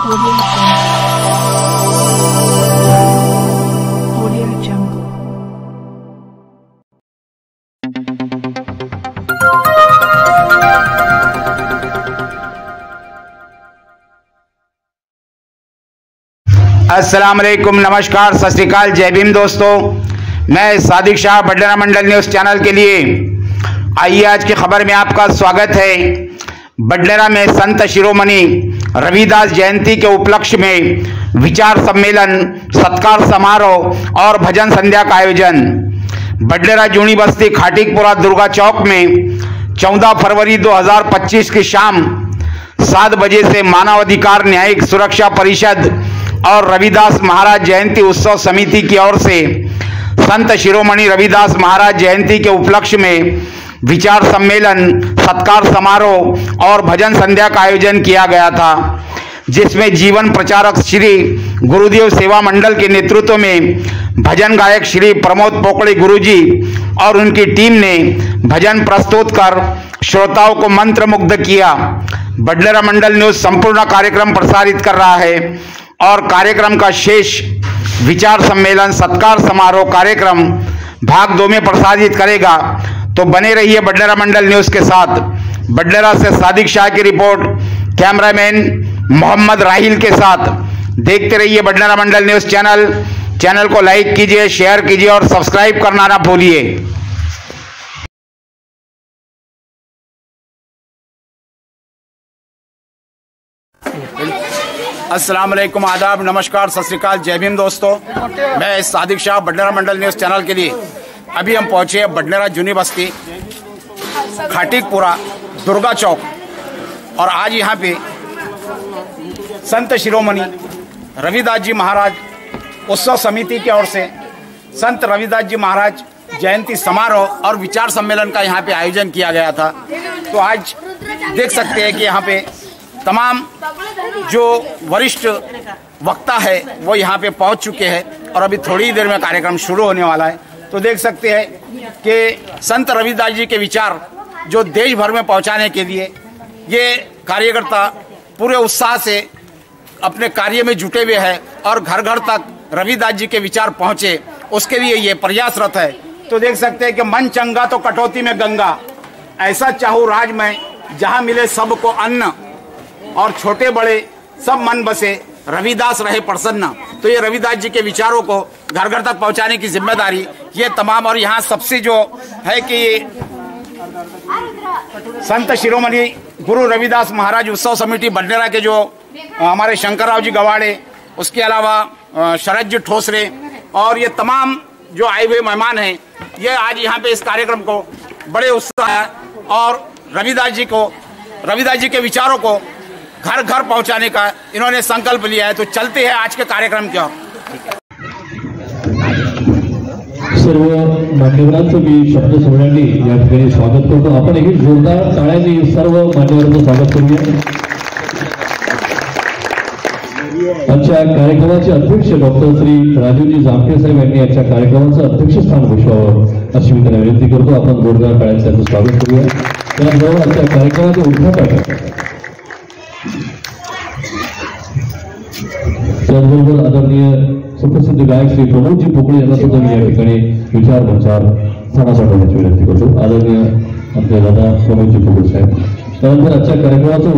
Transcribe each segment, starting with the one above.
अस्सलाम वालेकुम, नमस्कार, सत श्री अकाल, जय भीम दोस्तों। मैं सादिक शाह बडनेरा मंडल न्यूज चैनल के लिए आइए आज की खबर में आपका स्वागत है। बडनेरा में संत शिरोमणि रविदास जयंती के उपलक्ष्य में विचार सम्मेलन, सत्कार समारोह और भजन संध्या का आयोजन। बडनेरा जूनी बस्ती खाटिकपुरा दुर्गा चौक में 14 फरवरी 2025 की शाम 7 बजे से मानवाधिकार न्यायिक सुरक्षा परिषद और रविदास महाराज जयंती उत्सव समिति की ओर से संत शिरोमणि रविदास महाराज जयंती के उपलक्ष्य में विचार सम्मेलन, सत्कार समारोह और भजन संध्या का आयोजन किया गया था, जिसमें जीवन प्रचारक श्री गुरुदेव सेवा मंडल के नेतृत्व में भजन गायक श्री प्रमोद पोकड़े गुरुजी और उनकी टीम ने भजन प्रस्तुत कर श्रोताओं को मंत्रमुग्ध किया। बडनेरा मंडल न्यूज संपूर्ण कार्यक्रम प्रसारित कर रहा है और कार्यक्रम का शेष विचार सम्मेलन, सत्कार समारोह कार्यक्रम भाग 2 में प्रसारित करेगा। तो बने रहिए बडनेरा मंडल न्यूज के साथ। बडनेरा से सादिक शाह की रिपोर्ट, कैमरामैन मोहम्मद राहिल के साथ। देखते रहिए बडनेरा मंडल न्यूज चैनल को लाइक कीजिए, शेयर कीजिए और सब्सक्राइब करना ना भूलिए। अस्सलाम वालेकुम, आदाब, नमस्कार, सत श्री अकाल, जय भीम दोस्तों। मैं सादिक शाह बडनेरा मंडल न्यूज चैनल के लिए अभी हम पहुंचे हैं बडनेरा जूनी बस्ती खाटिकपुरा दुर्गा चौक और आज यहाँ पे संत शिरोमणि रविदास जी महाराज उत्सव समिति की ओर से संत रविदास जी महाराज जयंती समारोह और विचार सम्मेलन का यहाँ पे आयोजन किया गया था। तो आज देख सकते हैं कि यहाँ पे तमाम जो वरिष्ठ वक्ता है वो यहाँ पे पहुँच चुके हैं और अभी थोड़ी ही देर में कार्यक्रम शुरू होने वाला है। तो देख सकते हैं कि संत रविदास जी के विचार जो देश भर में पहुँचाने के लिए ये कार्यकर्ता पूरे उत्साह से अपने कार्य में जुटे हुए हैं और घर घर तक रविदास जी के विचार पहुँचे, उसके लिए ये प्रयासरत है। तो देख सकते हैं कि मन चंगा तो कटौती में गंगा, ऐसा चाहूँ राज में जहाँ मिले सबको अन्न और छोटे बड़े सब मन बसे, रविदास रहे प्रसन्न। तो ये रविदास जी के विचारों को घर घर तक पहुंचाने की जिम्मेदारी ये तमाम, और यहाँ सबसे जो है कि संत शिरोमणि गुरु रविदास महाराज उत्सव समिति बडनेरा के जो हमारे शंकरराव जी गवाड़े, उसके अलावा शरद जी ठोसरे और ये तमाम जो आए हुए मेहमान हैं, ये आज यहाँ पे इस कार्यक्रम को बड़े उत्साह और रविदास जी के विचारों को घर घर पहुंचाने का इन्होंने संकल्प लिया है। तो चलते हैं आज के कार्यक्रम की ओर। सर्व मान्यवरांचं मी शब्द सोडण्याने या ठिकाणी स्वागत करतो। आपण एक जोरदार टाळ्यांनी सर्व मान्यवरांचं स्वागत करूया। आजच्या कार्यक्रमाचे अध्यक्ष डॉक्टर श्री राजूजी जामटे साहेब यांनी आजच्या कार्यक्रमाचं अध्यक्षस्थान भूषवावं अशी मी त्यांना विनंती करतो। आपण जोरदार टाळ्यांनी त्यांचं स्वागत करूया। त्याचबरोबर आजच्या कार्यक्रमाचे उद्घाटन त्याचबरोबर आदरणीय सुप्रसिद्ध गायक श्री प्रमोदजी पोकळे यांना सुद्धा मी या ठिकाणी विचार सणाचा करण्याची विनंती करतो। आदरणीय आपले दादा प्रमोदजी पोकळे साहेब। त्यानंतर आजच्या कार्यक्रमाचं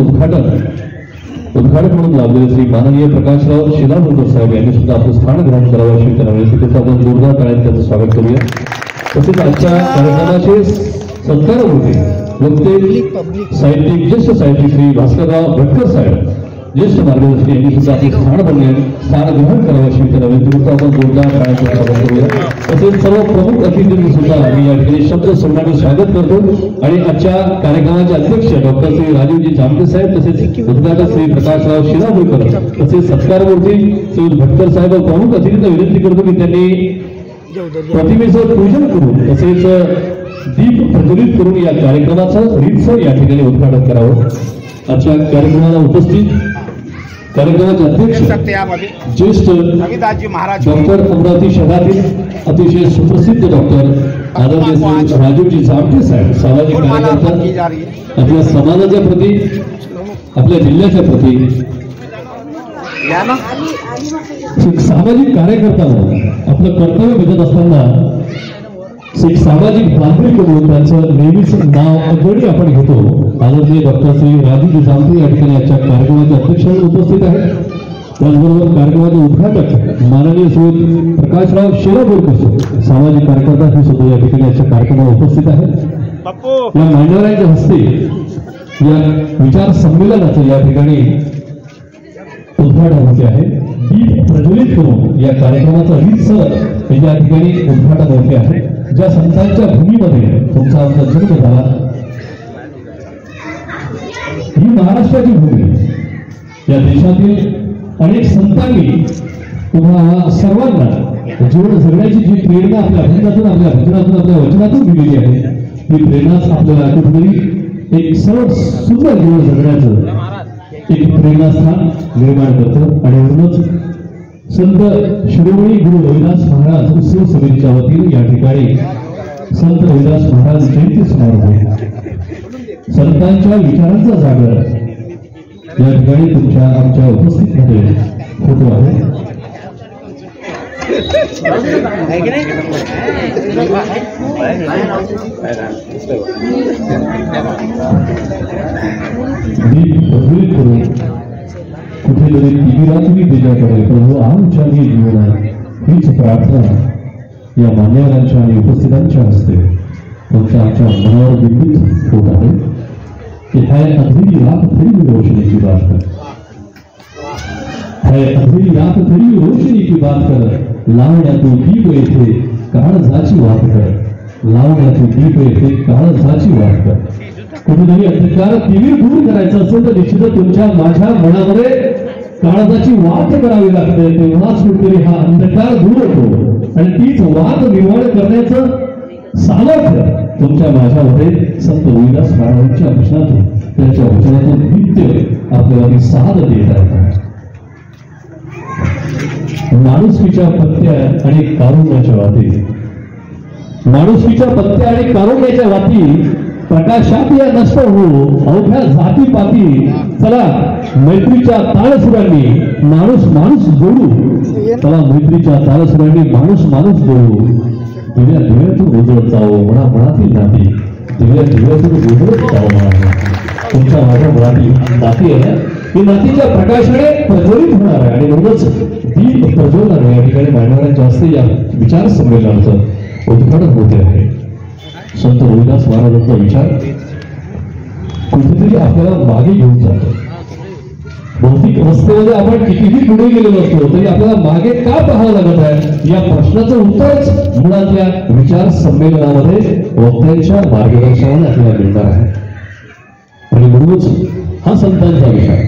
उद्घाटक म्हणून लाभलेले श्री माननीय प्रकाशराव शिलापूरकर साहेब यांनी सुद्धा आपलं स्थान ग्रहण करावं अशी त्यांना विनंती करतो। आपण जोरदार टाळ्यांनी त्यांचं स्वागत करूया। तसेच आजच्या कार्यक्रमाचे सत्कार होते वक्ते साहित्यिक, ज्येष्ठ साहित्यिक श्री भास्करराव भटकर साहेब, ज्येष्ठ मार्गदर्शक यांनी सुद्धा आपले स्थान ग्रहण करावं अशी त्यांना विनंती करतो। आपण जोरदार टाळ्यांचं स्वागत करूया। तसेच सर्व प्रमुख अतिथींनी सुद्धा मी या ठिकाणी शब्द सोडण्याने स्वागत करतो आणि आजच्या कार्यक्रमाचे अध्यक्ष डॉक्टर श्री राजूजी जामटे साहेब, तसेच उद्घाटक श्री प्रकाशराव शिलापूरकर, तसेच सत्कारमूर्ती श्री भटकर साहेब व प्रमुख अतिथींना विनंती करतो की त्यांनी प्रतिमेचं पूजन करून तसेच दीप प्रज्वलित करून या कार्यक्रमाचं रीतसर या ठिकाणी उद्घाटन करावं। आजच्या कार्यक्रमाला उपस्थित कार्यक्रमाचे अध्यक्ष ज्येष्ठ रविदास जी महाराज डॉक्टर अमरावती शहरातील अतिशय सुप्रसिद्ध डॉक्टर आदरणीय राजूजी जामटे साहेब, सामाजिक कार्यकर्ता, आपल्या समाजाच्या प्रती, आपल्या जिल्ह्याच्या प्रती एक सामाजिक कार्यकर्ता म्हणून आपलं कर्तव्य बजावत असताना एक सामाजिक नागरिक म्हणून त्यांचं नेहमीच नाव अगदी आपण घेतो. आदरणीय डॉक्टर श्री राजू जामते या ठिकाणी आजच्या कार्यक्रमाचे अध्यक्ष म्हणून उपस्थित आहेत. त्याचबरोबर कार्यक्रमाचे उद्घाटक माननीय श्री प्रकाशराव शेरापूरकर सामाजिक कार्यकर्ता हे सुद्धा या ठिकाणी आजच्या कार्यक्रमात उपस्थित आहेत. या मान्यवरांच्या हस्ते या विचार संमेलनाचं या ठिकाणी उद्घाटन होते आहे. दीप प्रज्वलित करून या कार्यक्रमाचा रीतसर या ठिकाणी उद्घाटन होते आहे. ज्या संतांच्या भूमीमध्ये तुमचा आमचा जन्म झाला, ही महाराष्ट्राची भूमी. या देशातील अनेक संतांनी तुम्हाला सर्वांना जीवन जगण्याची जी प्रेरणा आपल्या अभंगातून, आपल्या भजनातून, आपल्या वचनातून दिलेली आहे, ती प्रेरणाच आपल्याला कुठेतरी एक सरळ सुंदर जीवन जगण्याचं एक प्रेरणास्थान निर्माण करतं. आणि म्हणूनच संत शिरोमणी गुरु रविदास महाराज उत्सव समितीच्या वतीने या ठिकाणी संत रविदास महाराज जयंती समारोह, संतांच्या विचारांचा जागर या ठिकाणी तुमच्या आमच्या उपस्थितीमध्ये होतो आहे. कुठेतरी दिवीरात्री त्याच्याकडे प्रभू आमच्या जीवनात हीच प्रार्थना या मान्यवरांच्या आणि उपस्थितांच्या हस्ते तुमच्या आमच्या मनावर विद्युत होत आहे कि है अंधेरी रात फिर रोशनी की बात कर, है अंधेरी रात फिर रोशनी की बात कर, लावण्या तू दीप येथे काळजाची वाट कर, लावण्या तू दीप येथे काळजाची वाट कर. कुठेतरी अंधकार तिवीर दूर करायचा असेल तर निश्चितच तुमच्या माझ्या मनामध्ये काळजाची वाट करावी लागते. तेव्हाच कुठेतरी हा अंधकार दूर होतो आणि तीच वाट निर्माण करण्याचं सामर्थ्य तुमच्या माझ्यामध्ये संत रविदास महाराजांच्या भजनातून, त्यांच्या वचनातून नित्य आपल्याला ती साथ देत आहे. माणुसकीच्या पत्त्या आणि कारुण्याच्या वाती, माणुसकीच्या पत्त्या आणि कारुण्याच्या वाती प्रकाशात या नष्ट होऊ अवघ्या जातीपाती. चला मैत्रीच्या ताळसुरांनी माणूस माणूस जोडू, चला मैत्रीच्या ताळसुरांनी माणूस माणूस जोडू. दिव्या दिव्यातून उजळत जावो म्हणा मनातील नाती, दिव्या दिव्यातून उजळत जावो म्हणा. तुमच्या माझ्या मनातील नाती आहे, ही नातीच्या प्रकाशाने प्रज्वलित होणार आहे. आणि म्हणूनच दीप प्रज्वलनाने या ठिकाणी मान्यवरांच्या हस्ते या विचार संमेलनाचं उद्घाटन होते आहे. संत रविदास महाराजांचा विचार कुठेतरी आपल्याला मागे घेऊन जातो. भौतिक रस्त्यामध्ये आपण कितीही पुढे गेलेलो असतो तरी आपल्याला मागे का पाहावं लागत आहे, या प्रश्नाचं उत्तरच मुळातल्या विचार संमेलनामध्ये वक्त्यांच्या मार्गदर्शनाने आपल्याला मिळणार आहे. आणि म्हणूनच हा संतांचा विचार,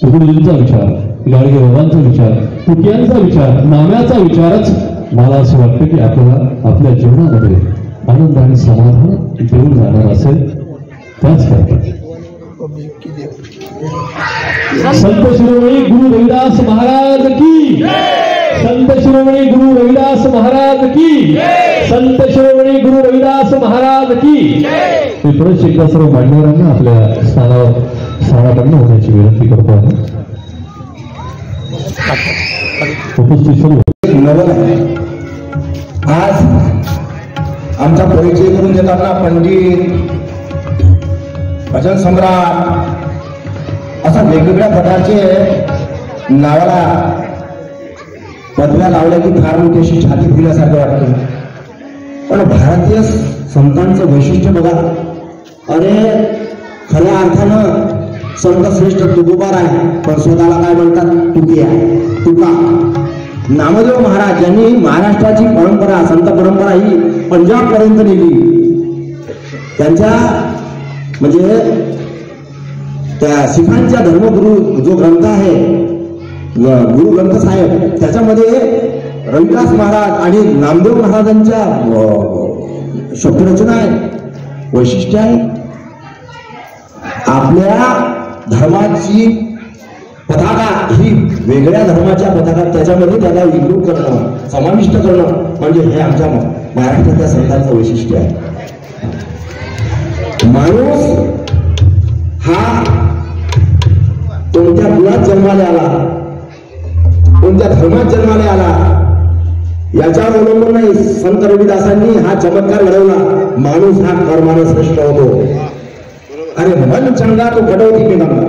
तुकडोजींचा विचार, गाडगे बाबांचा विचार, तुकियांचा विचार, नाम्याचा विचारच मला असं वाटतं की आपल्याला आपल्या जीवनामध्ये आनंद आणि समाधान देऊन जाणार असेल. त्याच करता संत शिरोमणी गुरु रविदास महाराज की, संत शिरोमणी गुरु रविदास महाराज की, संत शिरोमणी गुरु रविदास महाराज की. मी परत एकदा सर्व मान्यवरांना आपल्या स्थानाकडनं होण्याची विनंती करतो आहे. उपस्थित सर्व नवल आहे. आज आमचा परिचय करून देताना पंडित, भजन सम्राट असा वेगवेगळ्या प्रकारचे नावाला पदव्या लावल्या की फार मोठी अशी छाती फुलल्यासारखं वाटतं. पण भारतीय संतांचं वैशिष्ट्य बघा. अरे खऱ्या अर्थानं संत श्रेष्ठ तुकोबार आहे, पण स्वतःला काय म्हणतात, तुकी आहे, तुका. नामदेव महाराज यांनी महाराष्ट्राची परंपरा, संत परंपरा ही पंजाब पर्यंत नेली. त्यांच्या म्हणजे त्या शिखांच्या धर्मगुरु जो ग्रंथ आहे, गुरु ग्रंथ साहेब, त्याच्यामध्ये रविदास महाराज आणि नामदेव महाराजांच्या शब्दरचना आहे, वैशिष्ट्य आहे. आपल्या धर्माची पताका ही वेगळ्या धर्माच्या पताका, त्याच्यामध्ये त्याला इन्क्लूड करणं, समाविष्ट करणं म्हणजे हे आमच्या महाराष्ट्राच्या संतांचं वैशिष्ट्य आहे. माणूस हा कोणत्या कुळात जन्माला आला कोणत्या धर्मात जन्माला आला याच्यावर अवलंबून नाही. संत रविदासांनी हा चमत्कार घडवला. माणूस हा कर्माने श्रेष्ठ होतो. अरे मन चंगा तो घडवती की गंगा.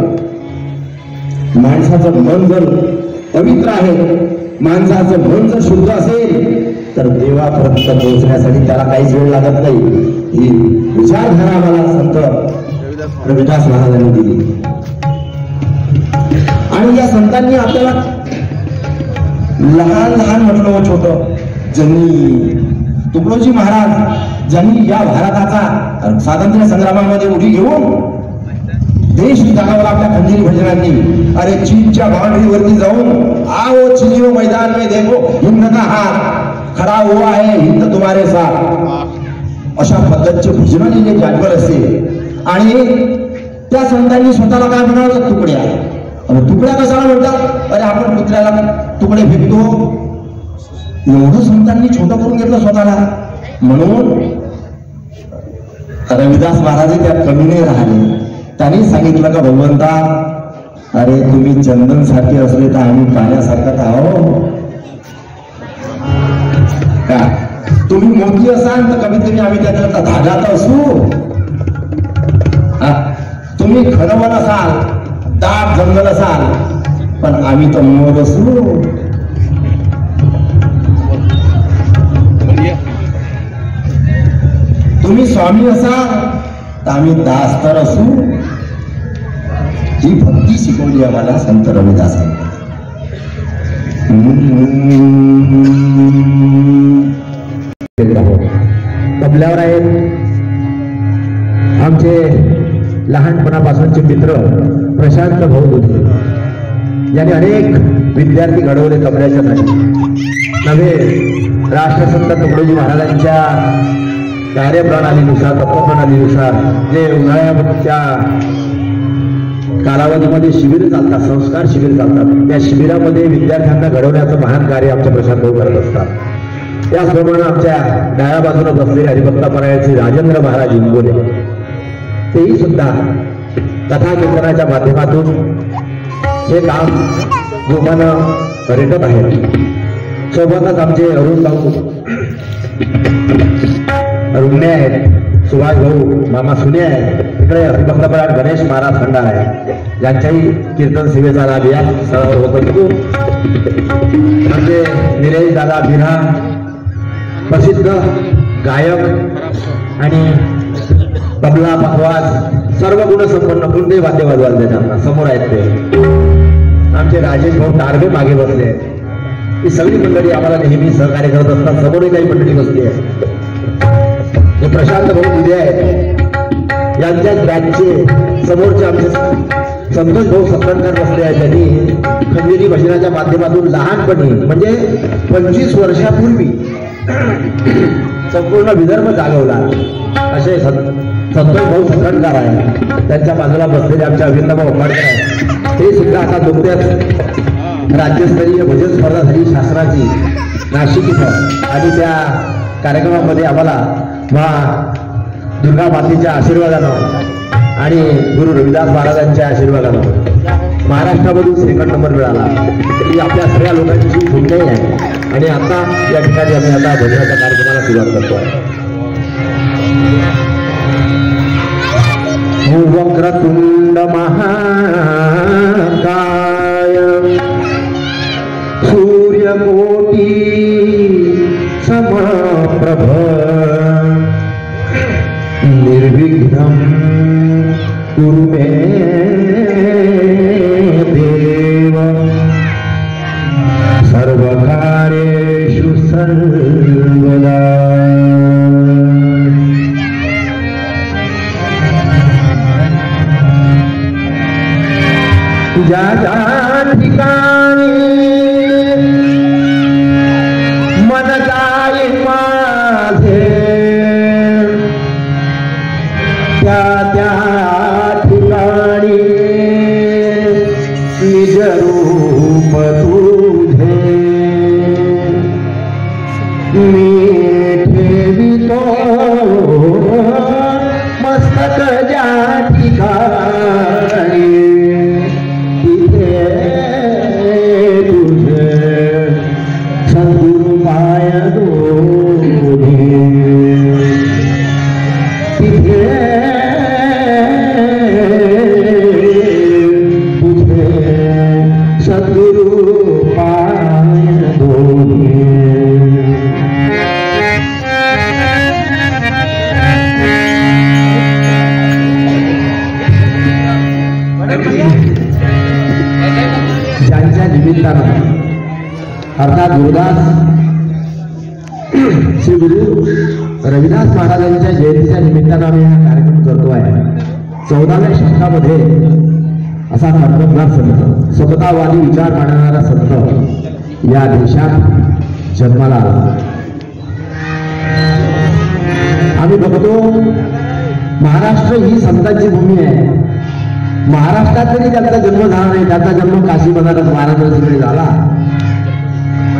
माणसाचं मन जर पवित्र आहे, माणसाचं मन जर शुद्ध असेल तर देवापर्यंत पोहोचण्यासाठी त्याला काहीच वेळ लागत नाही. ही विचारधारा आम्हाला संत रविदास महाराजांनी दिली. आणि या संतांनी आपल्याला लहान लहान म्हटलं छोट, ज्यांनी तुकडोजी महाराज ज्यांनी या भारताचा स्वातंत्र्य संग्रामामध्ये उडी घेऊन देश जगावला आपल्या खंजीरी भजनांनी. अरे चीनच्या बाउंड्रीवरती जाऊन आओ चिलियो मैदान में देखो हिंद का हात खडा हुआ है हिंद तुम्हारे साथ, अशा पद्धतीचे भजन लिहिले जागभर असते. आणि त्या संतांनी स्वतःला काय म्हणावं, तुकड्या. तुकड्या कशाला म्हणतात? अरे आपण कुत्र्याला तुकडे फेकतो. एवढं संतांनी छोटं करून घेतलं स्वतःला. म्हणून रविदास महाराज त्या कमी नाही राहिले. त्यांनी सांगितलं का भगवंता, अरे तुम्ही चंदन सारखे असले तर आम्ही पाण्यासारखं आहो का? तुम्ही मोठी असाल तर कमीत कमी आम्ही त्याच्यात धागा तर असू. तुम्ही खरवण असाल, दाट जंगल असाल, पण आम्ही तर मोर असू. तुम्ही स्वामी असाल तर आम्ही दास तर असू. ही भक्ती शिकवली आम्हाला संत रविदासांनी. तबल्यावर आहेत आमचे लहानपणापासूनचे मित्र प्रशांत भाऊ बुधे, यांनी अनेक विद्यार्थी घडवले तबल्याच्यासाठी. नव्हे राष्ट्रसंत तुकडोजी महाराजांच्या कार्यप्रणालीनुसार, तत्वप्रणालीनुसार जे उन्हाळ्याच्या कालावधीमध्ये शिबिर चालतात, संस्कार शिबिर चालतात, त्या शिबिरामध्ये विद्यार्थ्यांना घडवण्याचं महान कार्य आमच्या प्रशांत भाऊ करत असतात. त्याचप्रमाणे आमच्या डाव्या बाजूला बसलेले हरिभक्तापरायणचे राजेंद्र महाराज इंगोले, तेही सुद्धा कथा कीर्तनाच्या माध्यमातून हे काम जोमानं रेटत आहेत. सोबतच आमचे अरुण भाऊ रुग्णे आहेत, सुभाष भाऊ मामा सुने आहेत. इकडे हरिभक्तापरायण गणेश महाराज खंडार आहे, ज्यांच्याही कीर्तन सेवेचा लाभ या स्थळावर होत असतो. म्हणजे निलेश दादा बिरा प्रसिद्ध गायक आणि तबला पखवाज सर्व गुण संपन्न कोणतेही वाद्य वाजवायला देतात, समोर आहेत ते. आमचे राजेश भाऊ टारगे मागे बसले आहेत. ही सगळी मंडळी आम्हाला नेहमी सहकार्य करत असतात. समोरही काही मंडळी बसली आहे. हे प्रशांत भाऊ उद्या आहेत, यांच्याच बॅचचे समोरचे आमचे संतोष भाऊ सत्कारकर बसले आहेत, त्यांनी खंजीरी भजनाच्या माध्यमातून लहानपणी म्हणजे 25 वर्षापूर्वी संपूर्ण विदर्भ जागवला असे संतोष भाऊ सत्कारकर आहे. त्यांच्या बाजूला बसलेले आमच्या अभिनंदन उपाडकर आहेत. हे सुद्धा आता नुकत्याच राज्यस्तरीय भजन स्पर्धा झाली शास्त्राची नाशिक इथं, आणि त्या कार्यक्रमामध्ये आम्हाला दुर्गा मातेच्या आशीर्वादानं आणि गुरु रविदास महाराजांच्या आशीर्वादानं महाराष्ट्रामधून सेकंड नंबर मिळाला. ही आपल्या सगळ्या लोकांची पुण्याई आहे. आणि आता या ठिकाणी आम्ही आता भजनाच्या कार्यक्रमाला सुरुवात करतो. वक्रतुंड महाकाय सूर्यकोटी समप्रभ निर्विघ्नं कुरु मे देव सर्वकार्येषु सर्वदा. ज्या ज्या ठिकाणी मन जाई माझे त्या त्या ठिकाणी निज रूप तुझे मी ठेवितो मस्तक ज्या ठिकाणी तिथे तुझे सद्गुरु पाय धोए। ज्यांच्या निमित्तानं अर्थात गुरुदास श्री गुरु रविदास महाराजांच्या जयंतीच्या निमित्तानं आम्ही हा कार्यक्रम करतोय। 14व्या शतकामध्ये असा कर्तबगार संत, स्वतःवादी विचार मांडणारा संत या देशात जन्माला आला। आम्ही बघतो महाराष्ट्र ही संतांची भूमी आहे। महाराष्ट्रात तरी त्यांचा जन्म झाला नाही, त्यांचा जन्म काशी बनारस वाराणसी झाला,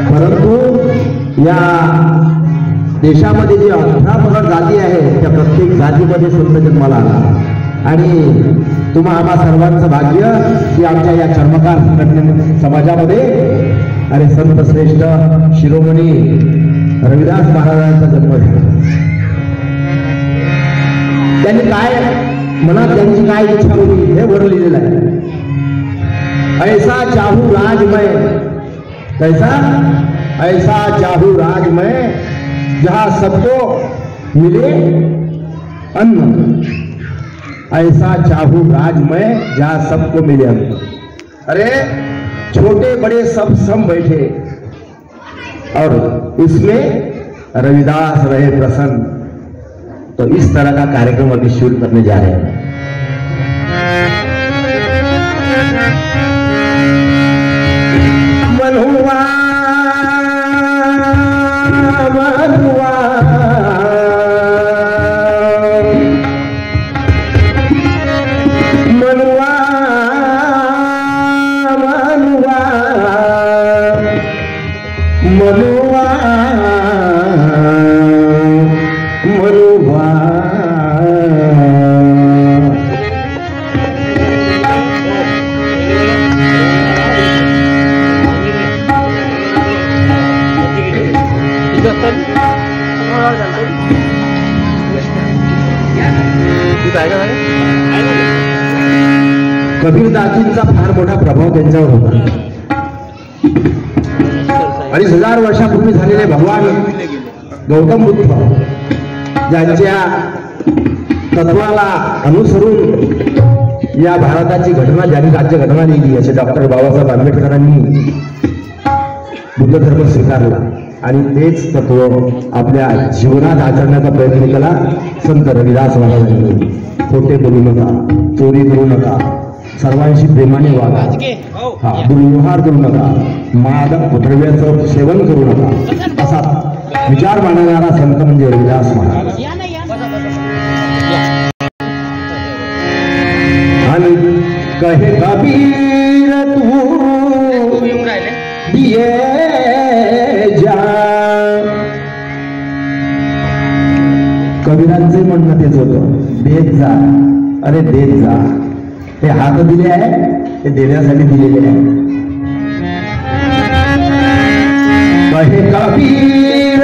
परंतु या देशामध्ये जी 18 पगड जाती आहे त्या प्रत्येक जातीमध्ये संत जन्माला आला। आणि तुम्हा आम्हा सर्वांचं भाग्य की आमच्या या चर्मकार संघटने समाजामध्ये अरे संत श्रेष्ठ शिरोमणी रविदास महाराजांचा जन्म झाला। त्यांनी काय मनात त्यांची काय इच्छा होती हे वर लिहिलेलं आहे। ऐसा चाहू राजमय, कैसा ऐसा चाहू राजमय जहां सबको मिले अन्न, ऐसा चाहू राजमय जहां सबको मिले अन्न। अरे छोटे बड़े सब सम बैठे और इसमें रविदास रहे प्रसन्न। तो इस तरह का कार्यक्रम अभी शुरू करने जा रहे हैं। मनुआ मनुआ मनुआ मनुआ मनुआ मनुआ कबीरदासींचा फार मोठा प्रभाव त्यांच्यावर होता। 2,500 वर्षापूर्वी झालेले भगवान गौतम बुद्ध ज्यांच्या तत्वाला अनुसरून या भारताची घटना, ज्यांनी राज्यघटना लिहिली असे डॉक्टर बाबासाहेब आंबेडकरांनी बुद्ध धर्म स्वीकारला आणि तेच तत्व आपल्या जीवनात आचरण्याचा प्रयत्न केला संत रविदास महाराजांनी। खोटे बोलू नका, चोरी करू नका, सर्वांशी प्रेमाने वागा, दुर्व्यवहार करू नका, मादक द्रव्याचं सेवन करू नका, असा विचार मांडणारा संत म्हणजे रविदास महाराज। आणि कहे कबीर तू दिए जा, कबीरांचे म्हणणं तेच होतं, देत जा, अरे देत जा। हे हात दिले आहे, ते देण्यासाठी दिलेले आहे। कहे कबीर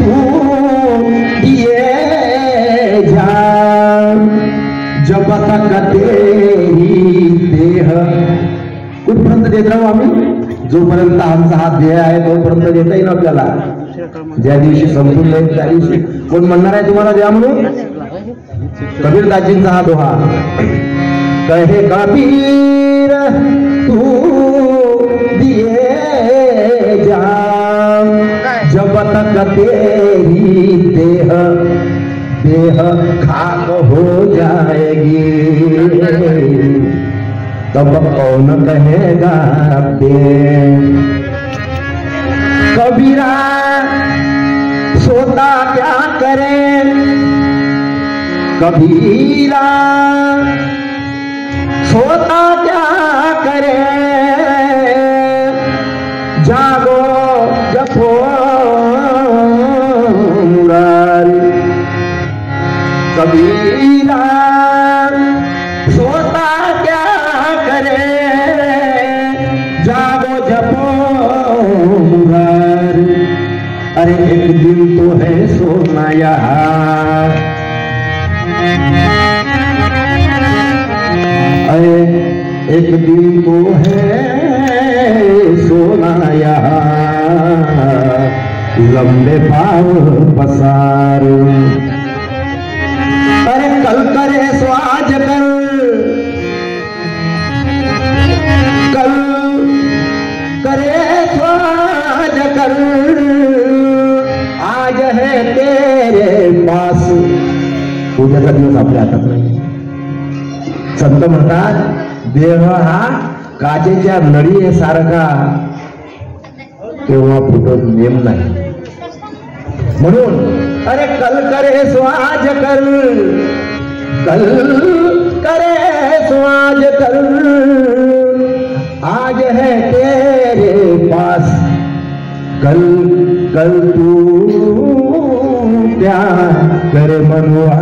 तू दिए जा, जब तक तेरी देह, कुठपर्यंत देत राहू आम्ही? जोपर्यंत आमचा हात देह आहे तोपर्यंत देता येईल आपल्याला। ज्या दिवशी संपूर्ण येईल त्या दिवशी कोण म्हणणार आहे तुम्हाला द्या म्हणून? कबीरदासजींचा हा दोहा। कहे कबीर तू दिए जा, जब तक तेरी देह देह खाक हो जाएगी, तब कौन कहेगा दे। कबीरा सोता क्या करे, कबीरा सोता क्या करे, जागो जपो मुरारी। कबीरा सोता क्या करे, जागो जपो मुरारी। अरे एक दिन तो है सोना यार, अरे एक दिन तो है लंबे पाव पसार। अरे कल करे सो आज कर, कल करे सो आज कर, आज है तेरे पास। उद्याचा दिवस आपल्या हातात नाही। संत म्हणतात देह हा काचेच्या नळी सारखा तेव्हा फुटत नेम नाही। म्हणून अरे कल करे सो आज कर, कल करे सो आज कर, आज है तेरे पास। कल कल तू प्यार करे मनुआ,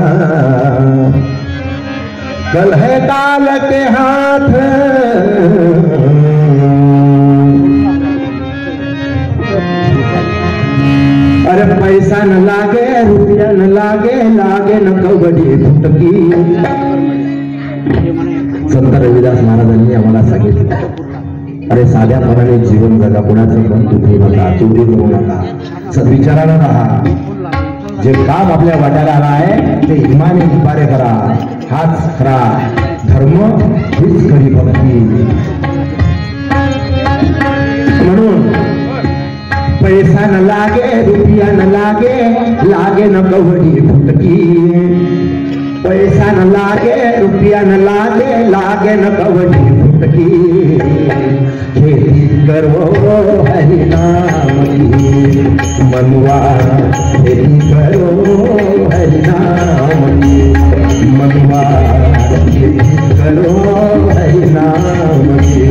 कल है काल के हाथ। अरे पैसा न लागे, रुपया न लागे, लागे न कवडी फुटकी। संत रविदास महाराजांनी आम्हाला सांगितलं अरे साध्यापणाने जीवन जगा, कोणाचं मन तुटू नका, चोरी करू नका, सद्विचाराला राहा। जे काम आपल्या वाट्याला आला आहे ते इमाने उपारे करा, हाच खरा धर्म, हीच खरी भक्ती। म्हणून पैसा न लागे, रुपया न लागे, लागे न कवडी फुटकी। पैसा न लागे, रुपया न लागे, लागे न कवडी फुटकी। खेती करो हरि नाम की मनुआ, खेती करो हरि नाम की मनुआ, खेती करो हरि नाम की।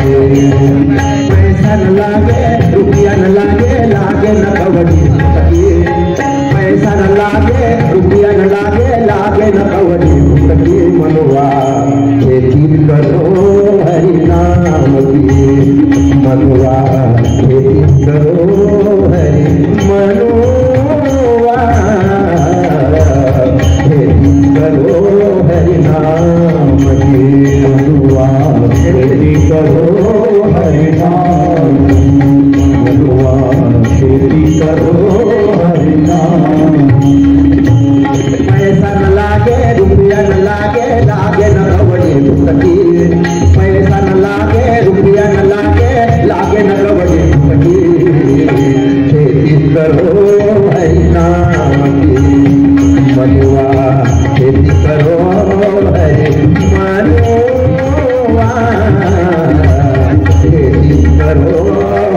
पैसा न लागे, रुपया न लागे, लागे न कवडी फुटकी। पैसा न लागे, रुपया न लागे, लागे न कवडी फुटकी। मनुआ खेती करो हरि नाम की मनुआ, खेती करो हरि मनुआ, खेती करो हरि नाम की मनुआ, खेती करो हरि नाम, मनुआ खेती करो हरि नाम। पैसा न लागे, रुपया न लागे, लागे न कवडी फुटकी। पैसा न लागे, रुपया न लागे, लागे न कवडी फुटकी। खेती करो हरि नाम की मनुआ, खेती करो हरि मनुआ, खेती करो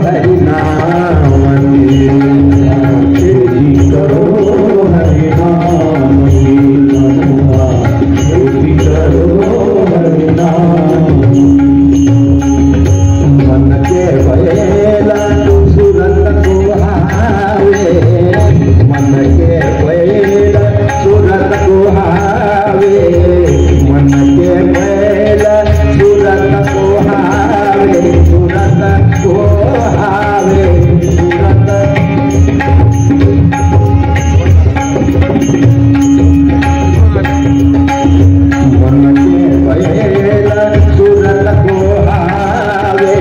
हरि नाम की, खेती करो हरि नाम की मनुआ, खेती करो हरि नाम। मन के बैला सूरत को हावे, मन के बैला सूरत को हावे, मन के बैला सूरत को हावे, सूरत को हावे, सूरत। मन के बैला सूरत को हावे,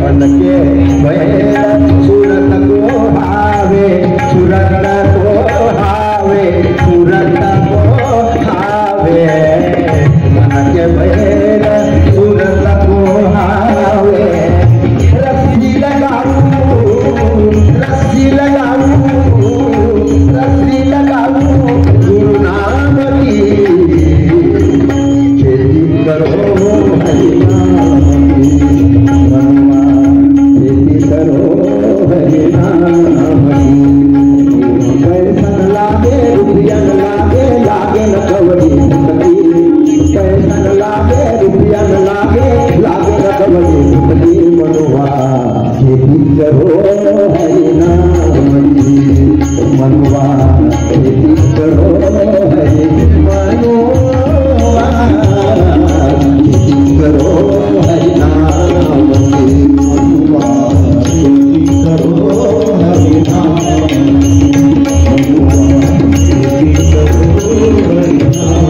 मन के बैला सूरत को हावे, सूरत को हावे, सूरत को हावे। मन के बैला सूरत को हावे। रस्सी लगाऊं, रस्सी लगाऊं, रस्सी लगाऊं गुरु नाम की। खेती करो हरि नाम की मनुआ, खेती करो हरि नाम की। पैसा न लागे, रुपया न लागे, लागे न कवडी फुटकी। पैसा न लागे, रुपया न लागे, लागे न कवडी फुटकी। मनुआ खेती करो हरि नाम की मनुआ, खेती करो हरि मनुआ, खेती करो हरि नाम की मनुआ, खेती करो हरि नाम की मनुआ, खेती करो हरि नाम।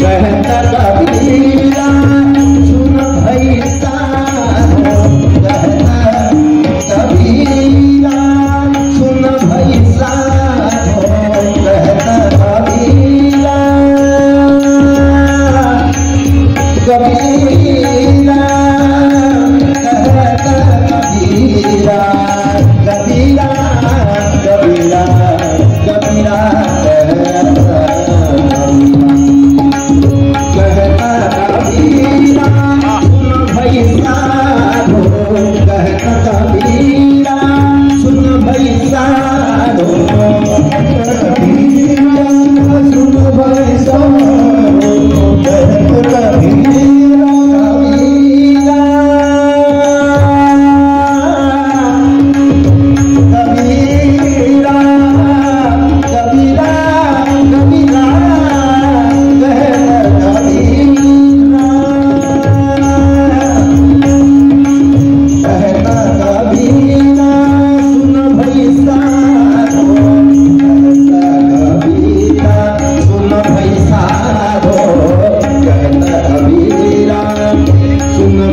कहता कबीरा सुन भई साधो,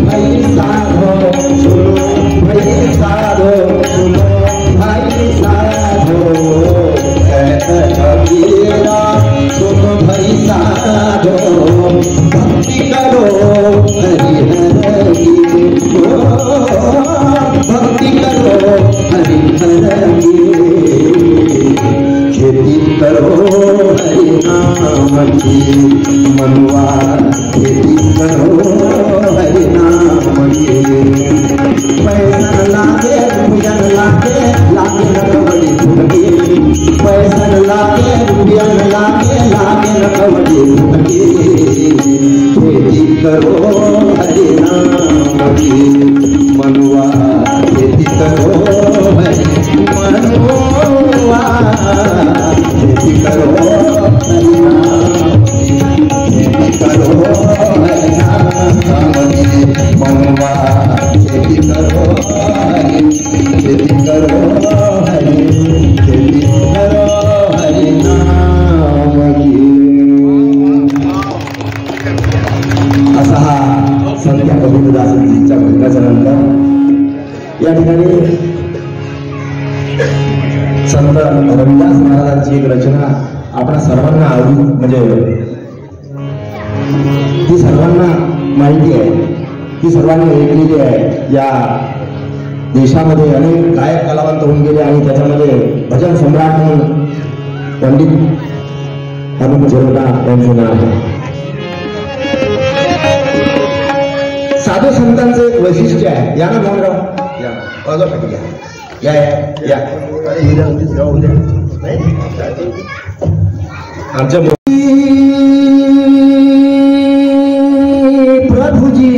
भाई साधो सुनो भाई साधो सुनो भाई साधो कबीरा सुनो भाई साधो भक्ति करो हरिहर की भक्ति करो हरिहर की खेती करो हरि नाम की मनुआ खेती करो हरि नाम की पैसा लागे रुपया लागे लागे न कबड्डी फुटकी पैसा लागे रुपया लागे लागे न कबड्डी फुटकी खेती करो हरि नाम की मनुआ खेती करो हरि मनुआ खेती करो हरि नाम खेती करो हरि नाम की मनुआ खेती करो हरि खेती करो हरि खेती करो हरि नाम की असा हा संत कबीरदासजींच्या भजनाच्या नंतर या ठिकाणी संत रविदास महाराजांची एक रचना आपल्या सर्वांना आवडी म्हणजे ती सर्वांना माहिती आहे, ती सर्वांनी ऐकलेली आहे. या देशामध्ये अनेक गायक कलावंत होऊन गेले आणि त्याच्यामध्ये भजन सम्राट म्हणून पंडित हनुम झिरोदा यांचे नाव आहे. साधू संतांचं एक वैशिष्ट्य आहे. या ना मोहनराव या बाजूसाठी या या आमच्या प्रभुजी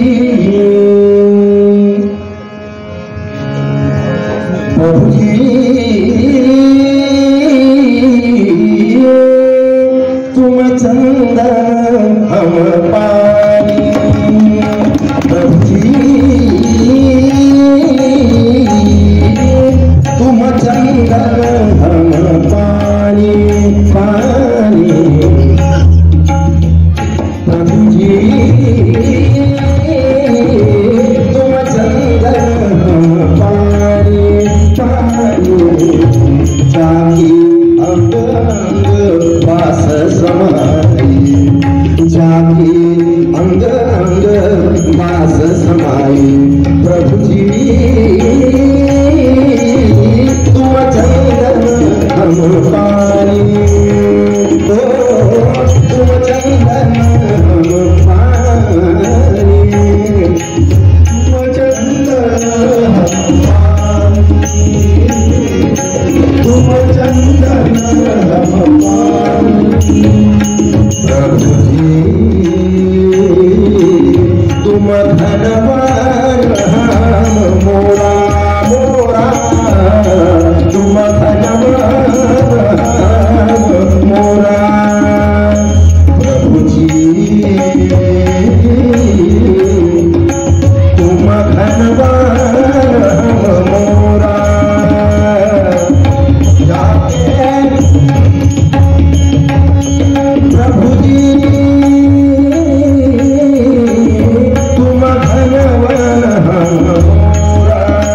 प्रभुजी तुम चंदन हम पानी प्रभुजी तुम चंदन हम पानी पानी प्रभुजी तुम चंदन हम पानी पानी जाकी अंग अंग वास समाई जाकी अंग अंग वास समाई प्रभुजी तुम चंदन हम पानी तुम चंदन हम पानी तुम चंदन हम पानी तुम चंदन हम पानी प्रभुजी तुम धनवान हम मोरा मोरा तुम धनवान हम मोरा प्रभुजी तुम धनवान हम मोरा प्रभुजी तुम धनवान हम मोरा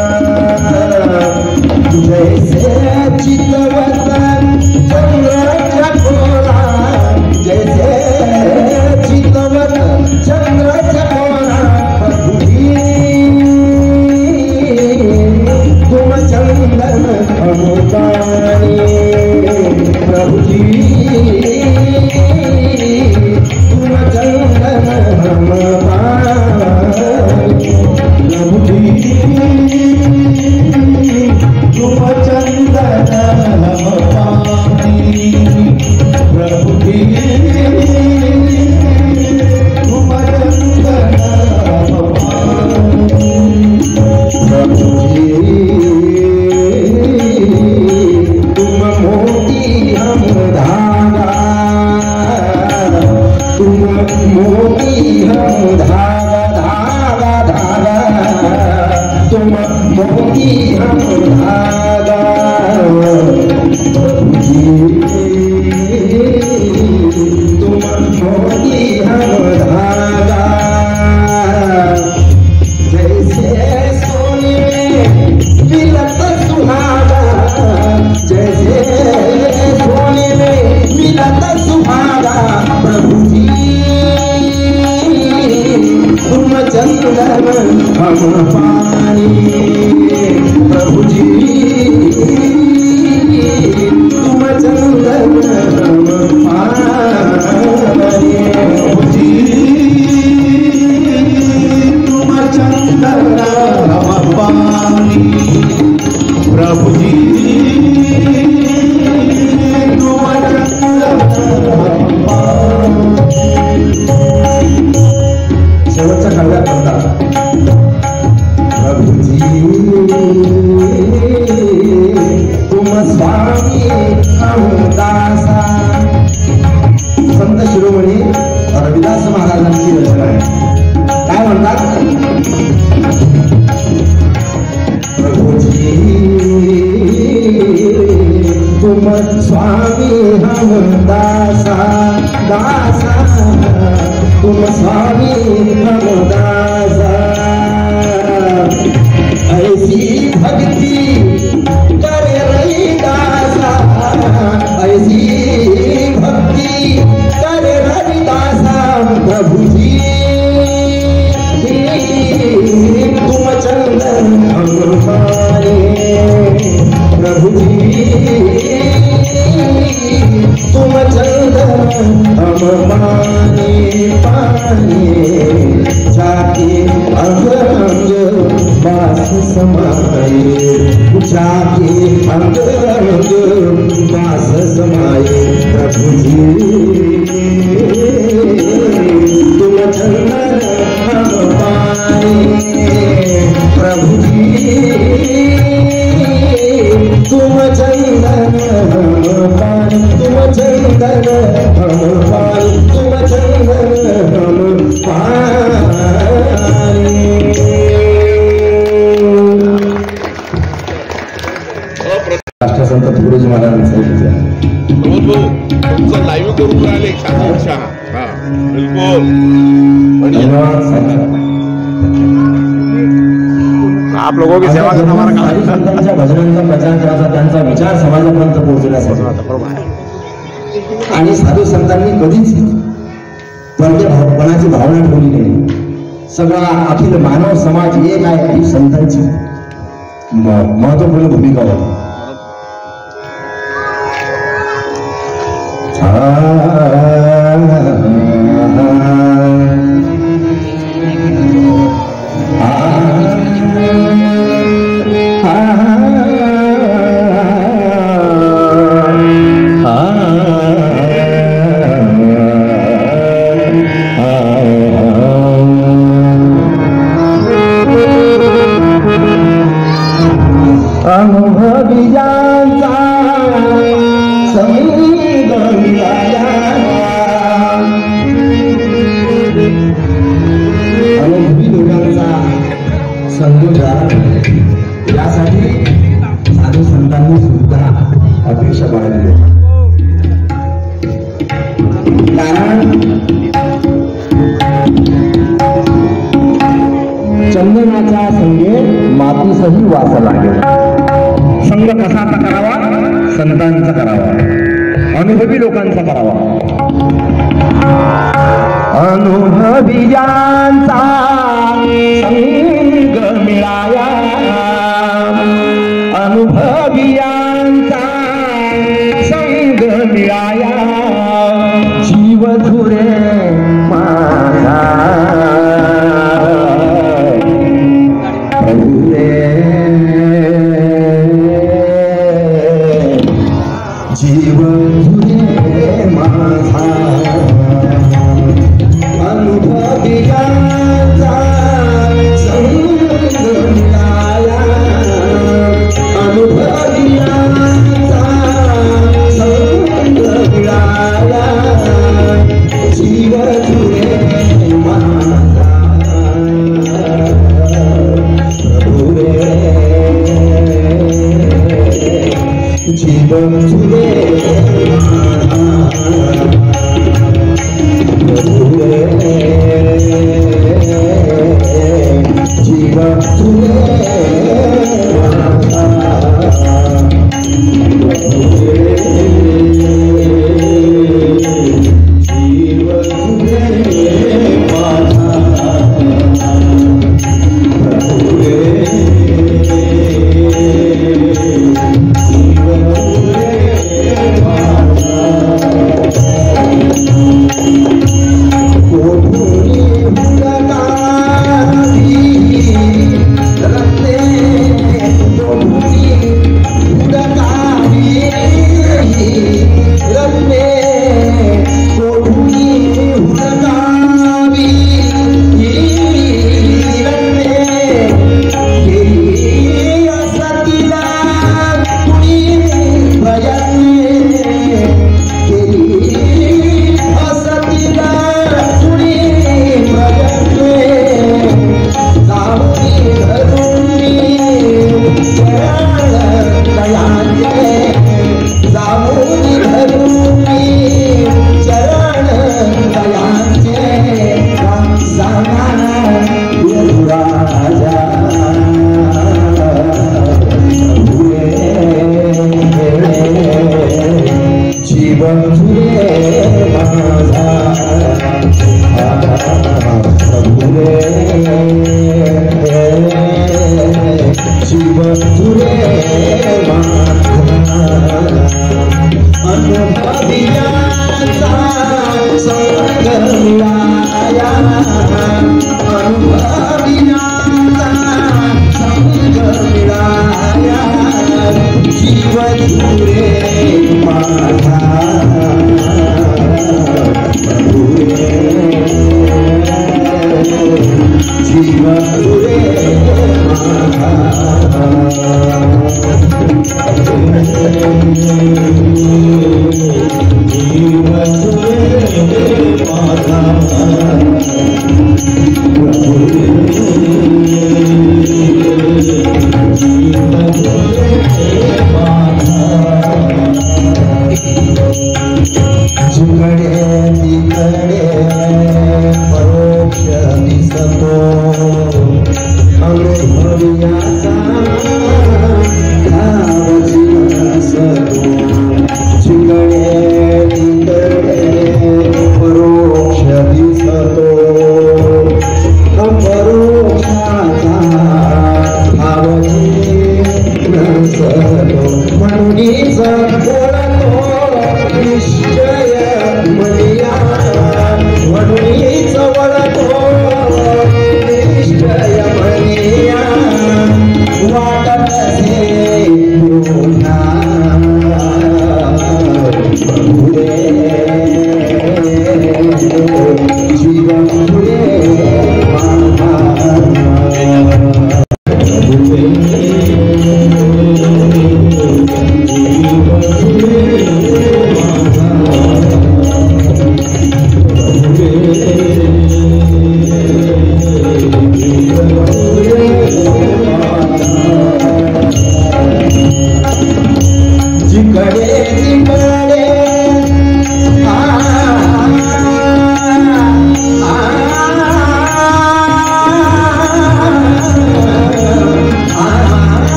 हम पानी प्रभु जी तुम चंदन हम पानी प्रभु जी तुम चंदन हम पानी प्रभु जी तुम चंदन हम पानी। शेवटच्या काव्यात म्हणतात प्रभुजी तुम स्वामी हम दासा। संत शिरोमणी रविदास महाराजांची रचना आहे। काय म्हणतात प्रभुजी तुम स्वामी हम दासा दासा तुम स्वामी हम दासा। ऐसी भक्ति करे रविदासा ऐसी भक्ति करे रविदासा प्रभु जी तुम चंदन हम पानी प्रभु जी तुम चंदन हम पानी पानी जाके अंग अंग बास समाए जाके अंग अंग बास समाए प्रभु जी तुम चंदन हम पानी प्रभु जी तुम चंदन हम पानी तुम चंदन हम पानी तुम चंदन हम पानी। राष्ट्रसंत तुकडोजी महाराजांचं लाईव्ह करून राहिले बिलकुल। आप लोगों की सेवा करना हमारा काम है। संतांच्या भजनांचा प्रचार करायचा त्यांचा विचार समाजापर्यंत पोहोचण्यासाठी आणि साधू संतांनी कधीच परदेपणाची भावना ठेवली नाही। सगळा अखिल मानव समाज एक आहे ही संतांची महत्वपूर्ण भूमिका होती। अनुभवी ज्यांचा संग मिळाला अनुभवी लोकांचा संग मिळाला यासाठी साधू संतांनी सुद्धा अपेक्षा बाळगली। कारण चंदनाच्या संगे मातीसही वास लागेल। संग कसाचा करावा संतांचा करावा अनुभवी लोकांचा करावा। अनुभवी ज्यांचा संग मिळाया अनुभवी ज्यांचा संग मिळाया जीव धुरे माझा जीवन तुझे माझा अनुभवी ज्यांचा संग मिळाला अनुभवी ज्यांचा संग मिळाला जीवन तुझे माझा प्रभू जीवन तुझे जीवन तुझे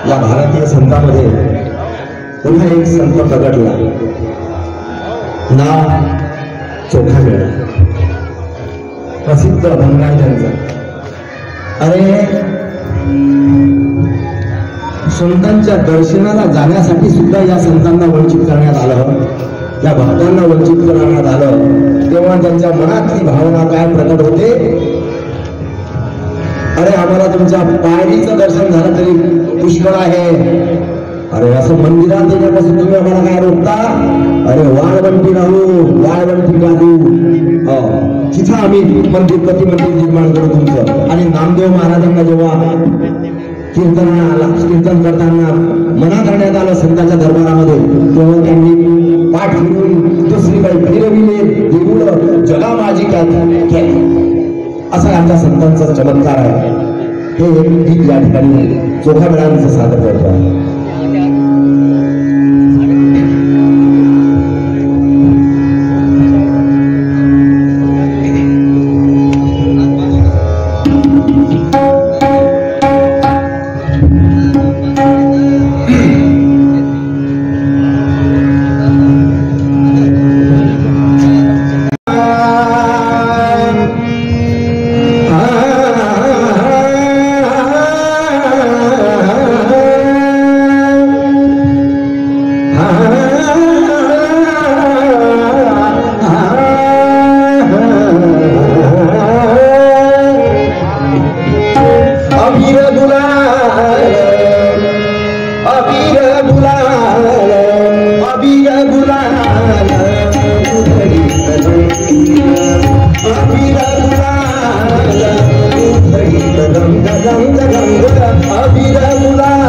या भारतीय संतांमध्ये पुन्हा एक संत प्रगटला, नाव चोखा मेळा, प्रसिद्ध अभंग आहे त्यांचा. अरे संतांच्या दर्शनाला जाण्यासाठी सुद्धा या संतांना वंचित करण्यात आलं, या भक्तांना वंचित करण्यात आलं. तेव्हा त्यांच्या मनातली भावना काय प्रकट होते, अरे आम्हाला तुमच्या पायरीचं दर्शन झालं तरी पुष्कळ आहे. अरे असं मंदिरात येण्यापासून तुम्ही आम्हाला काय रोखता? अरे वाळवंटी राहू, वाळवंटी राहू, तिथं आम्ही मंदिर प्रति मंदिर निर्माण करू तुमचं. आणि नामदेव महाराजांना जेव्हा कीर्तन करताना मना करण्यात आलं संतांच्या दरबारामध्ये, तेव्हा त्यांनी पाठ फिरून दुसरीकडे फिरविले, देऊळ जगा माझी केली. असा आमच्या संतांचा चमत्कार आहे. हे एक गीत या ठिकाणी चोखा मेळाव्याचं सादर करतो आहे. गुलाल अबीर गुलाल उधळीत अबीर गुलाल उधळीत रंग रंग रंग अबीर गुलाल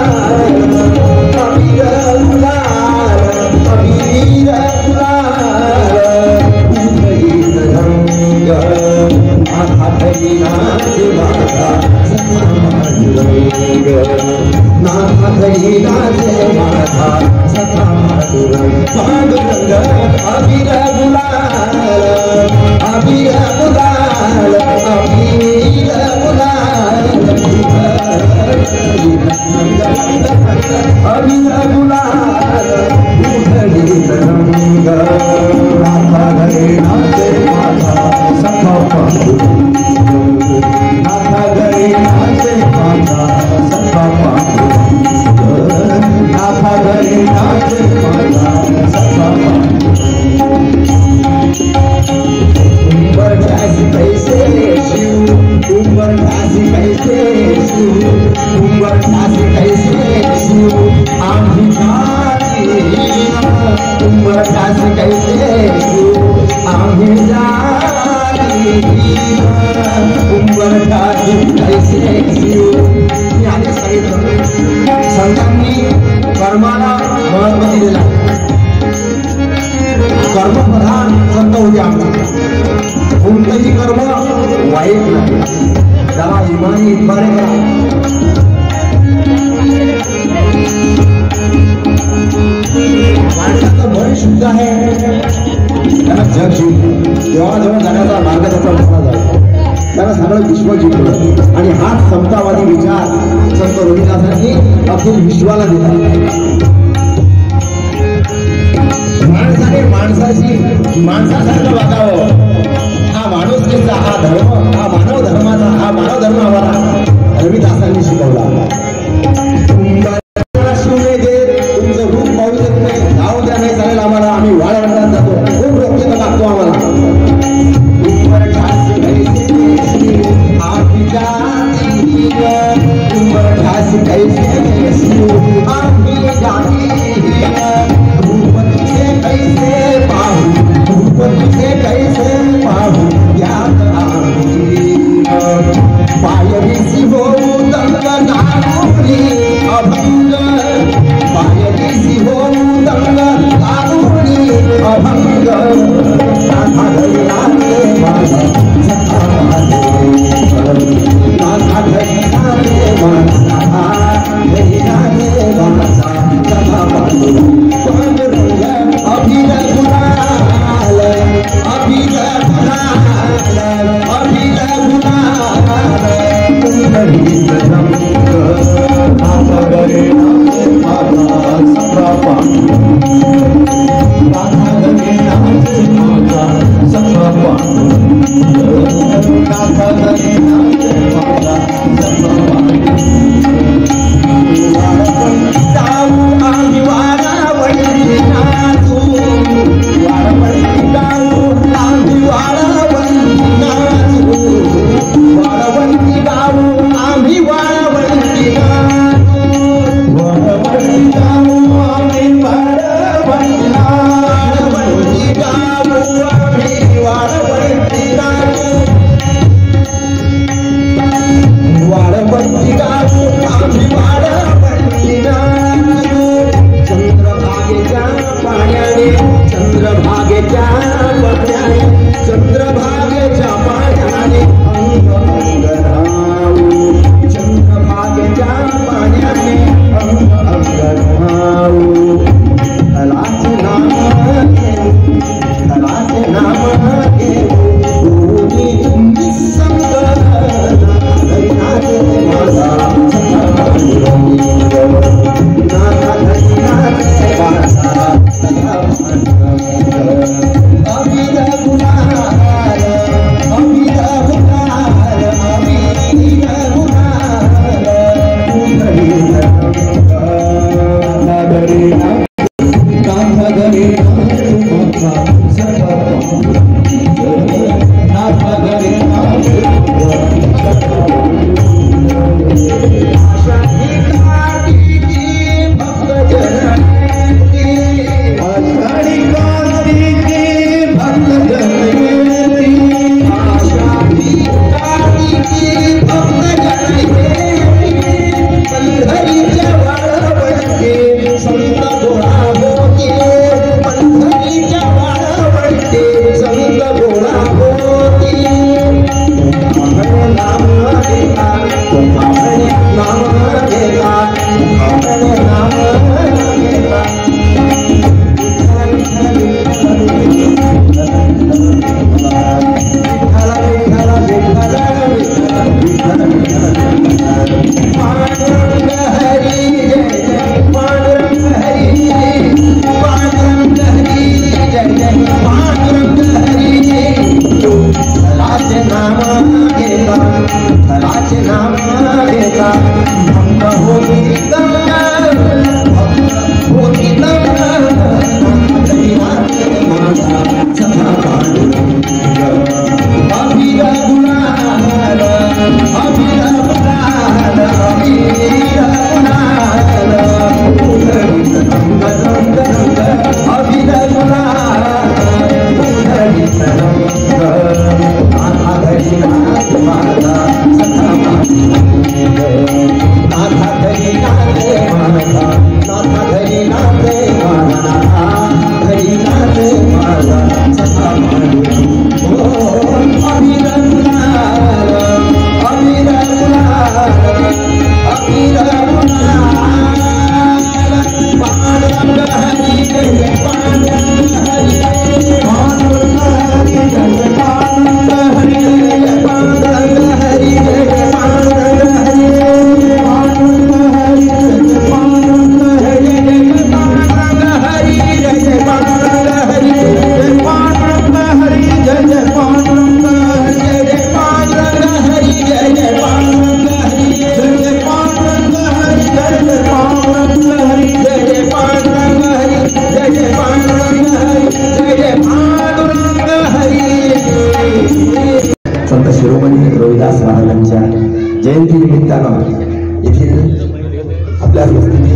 अबीर गुलाल अबीर गुलाल उधळीत रंग नाथातरी नाचे माझा सखा पांडुरंग नाथातरी नाचे माझा सखा पांडुरंग अबीर गुलाल अबीर गुलाल अबीर गुलाल अबीर गुलाल उधळीत रंग नाथातरी नाचे माझा सखा पांडुरंग नाथातरी नाचे माझा सखा पांडुरंग नाथातरी नाचे माझा सखा उंबरठासी पैसे शिव उंबरठासी पैसे शिव उंबरठासी पैसे शिव आम्ही जाती उंबरठासी पैसे शिव आम्ही जाती उंबरठासी पैसे शिव मी आधी सांगितलं संतांनी कर्माला महत्व दिलेला कर्मप्रधान संत होते आमचे कोणतेही कर्म वाईट नाही त्याला इमानी इतबारे करा माणसाचं मन शुद्ध आहे त्याला जग जिंकलं जेव्हा जेव्हा जाण्याचा मार्ग त्याचा मोकळा जातो त्याला सगळं विश्व जिंकलं आणि हाच समतावादी विचार संत रविदासांनी अखिल विश्वाला दिला माणसाने माणसासारखं वागावं हा माणुसकीचा हा धर्म हा मानव धर्माचा हा मानव धर्म आम्हाला रविदासांनी शिकवला तुमचं रूप पाहू देत नाही जाऊ द्या नाही चालेल आम्हाला आम्ही वाळवंटात जातो खूप रोखीत लागतो आम्हाला पायरीसी होऊ दंग दारुणी अभंग पायरीसी होऊ दंग दारुणी अभंग नाथाघरी नाचे माझा सखा नाथाघरी नाचे माझा घरी नाचे माझा सखा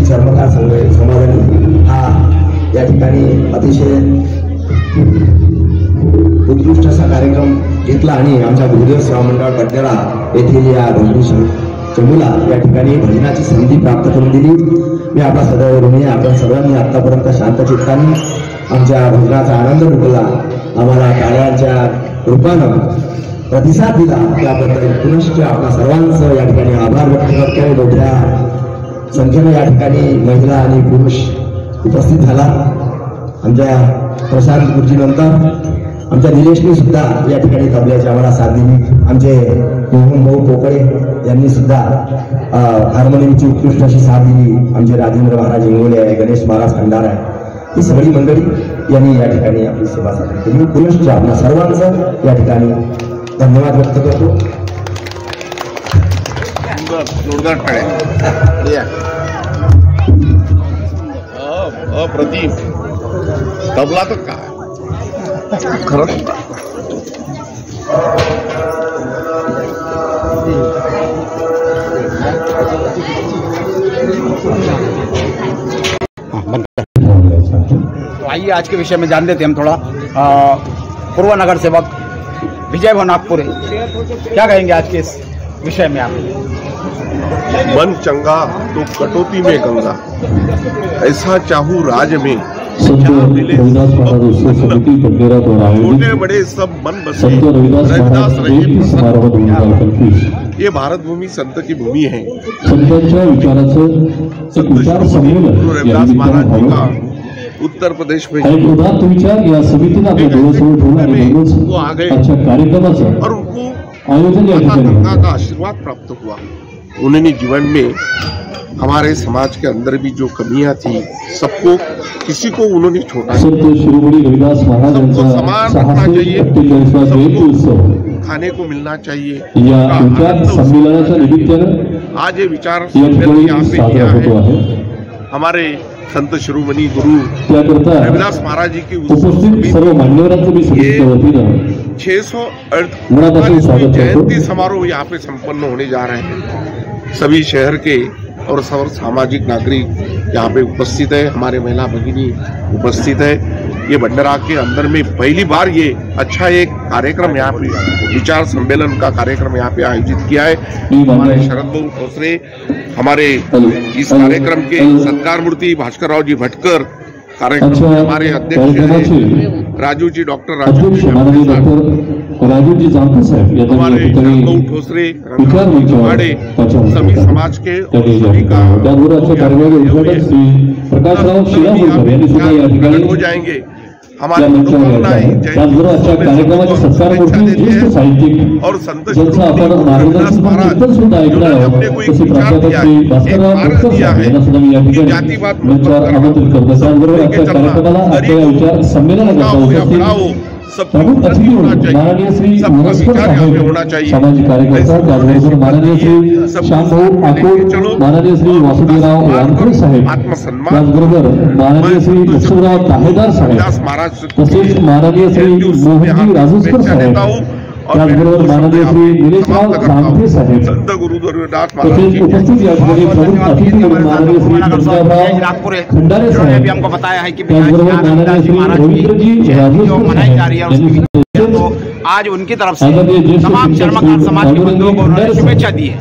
आदिवासी चर्मकार समाजाने हा या ठिकाणी अतिशय उत्कृष्ट असा कार्यक्रम घेतला आणि आमच्या गुरुदेव सेवा मंडळ बडनेरा येथील या गणपती चमूला या ठिकाणी भजनाची संधी प्राप्त करून दिली। मी आपला सदैव ऋणी आहे। आपण सर्वांनी आतापर्यंत शांत चित्ताने आमच्या भजनाचा आनंद लुटला, आम्हाला टाळ्यांच्या रूपानं प्रतिसाद दिला त्याबद्दल पुनश्च आपल्या सर्वांचं या ठिकाणी आभार व्यक्त करतो। मोठ्या संख्येने या ठिकाणी महिला आणि पुरुष उपस्थित झाला। आमच्या प्रशांत गुरुजीनंतर आमच्या निलेशने सुद्धा या ठिकाणी तबल्याची आम्हाला साथ दिली। आमचे मोहन भाऊ पोकळे यांनी सुद्धा हार्मोनियमची उत्कृष्ट अशी साथ दिली। आमचे राजेंद्र महाराज इंगोले आहे, गणेश महाराज खंडार आहे, ही सगळी मंडळी यांनी या ठिकाणी आपली सेवा सादर केली। पुनश्च आपल्या सर्वांचं या ठिकाणी धन्यवाद व्यक्त करतो। अप्रतिम तबला तर काय खरंच तो आइए आज के विषय में जान देते हैं हम थोड़ा। पूर्व नगर सेवक विजय भाऊ नागपुरे क्या कहेंगे आज के इस विषय में आप? मन चंगा तो कटौती में गंगा, ऐसा चाहूं राज में संत रविदास महाराज उत्सव समिति बडनेरा द्वारा छोटे आयोजित बड़े सब मन बसे संत रविदास महाराज जयंती समारोह 2025 ये भारत भूमी संत की भूमी है। संतांच्या विचाराचं एक विचार संमेलन या रविदास महाराज जी का निमित्तानं उत्तर प्रदेश में आणि उदात्त विचार या समितीने आपल्या डोळ्यासमोर ठेवून आणि वो आ गए आजच्या कार्यक्रमाचं और उनको आयोजन या माता ठिकाणी गंगा झालं। का आशीर्वाद प्राप्त हुआ। उन्होंने जीवन में हमारे समाज के अंदर भी जो कमियां थी सबको किसी को उन्होंने छोड़ा नहीं। संत शिरोमणी रविदास महाराज सबको यांचा समान रखना चाहिए, 648वां जयंती उत्सव खाने को मिलना चाहिए या का विचार आनंद उत्सव संमेलनाच्या निमित्तानं आज ये विचार या सम्मेलन यहाँ ठिकाणी पे किया साजरा होतो है। आहे। हमारे संत शिरोमणी गुरु त्याकरता रविदास महाराज जी की उत्सव उपस्थित सर्व मान्यवरांचं मी समितीच्या वतीनं 648 जयंती समारोह यहाँ पे संपन्न होने जा रहे हैं। सभी शहर के और सब सामाजिक नागरिक यहाँ पे उपस्थित है, हमारे महिला भगिनी उपस्थित है। ये बडनेरा के अंदर में पहली बार ये अच्छा एक कार्यक्रम यहाँ पे विचार सम्मेलन का कार्यक्रम यहाँ पे आयोजित किया है। हमारे शरद भाऊ ठोसरे हमारे इस कार्यक्रम के सत्कार मूर्ति भास्कर राव जी भटकर कार्यक्रम के हमारे अध्यक्ष राजू जी डॉक्टर राजू जी जानते साहेब या हमारे शरद भाऊ ठोसरे सभी समाज के और सभी का प्रकाशराव शिलापूरकर यांनी सुद्धा या ठिकाणी हो जाएंगे। या मंचावर त्याचबरोबर आजच्या कार्यक्रमाचे सत्कार मूर्ती ज्येष्ठ साहित्यिक और संत ज्यांचं आपण मार्गदर्शन कीर्तन सुद्धा ऐकलं आहोत तसे प्राध्यापक श्री भास्करराव भटकर साहेब यांना सुद्धा मी या ठिकाणी मंचावर आमंत्रित करतो। त्याचबरोबर आजच्या कार्यक्रमाला आजच्या या विचार संमेलनाकरता उपस्थित प्रमुख अतिथी म्हणून माननीय श्री मनस्कर साहेब सामाजिक कार्यकर्ता, त्याचबरोबर माननीय श्री श्यामभाऊ आकोड, माननीय श्री वासुदेवराव वानखडे साहेब, त्याचबरोबर माननीय श्री लक्ष्मणराव दाहेदार साहेब, तसेच माननीय श्री मोहनजी राजूसकर साहेब, त्याचबरोबर माननीय श्री निलेशराव जामठे साहेब, तसेच उपस्थित या ठिकाणी प्रमुख अतिथी म्हणून माननीय श्री पंजाबराव खंडारे साहेब, त्याचबरोबर माननीय श्री रवींद्रजी राजूसकर साहेब तो आज उनकी तरफ से तमाम चर्मकार समाज के बंधुओं को उन्होंने शुभेच्छा दी है।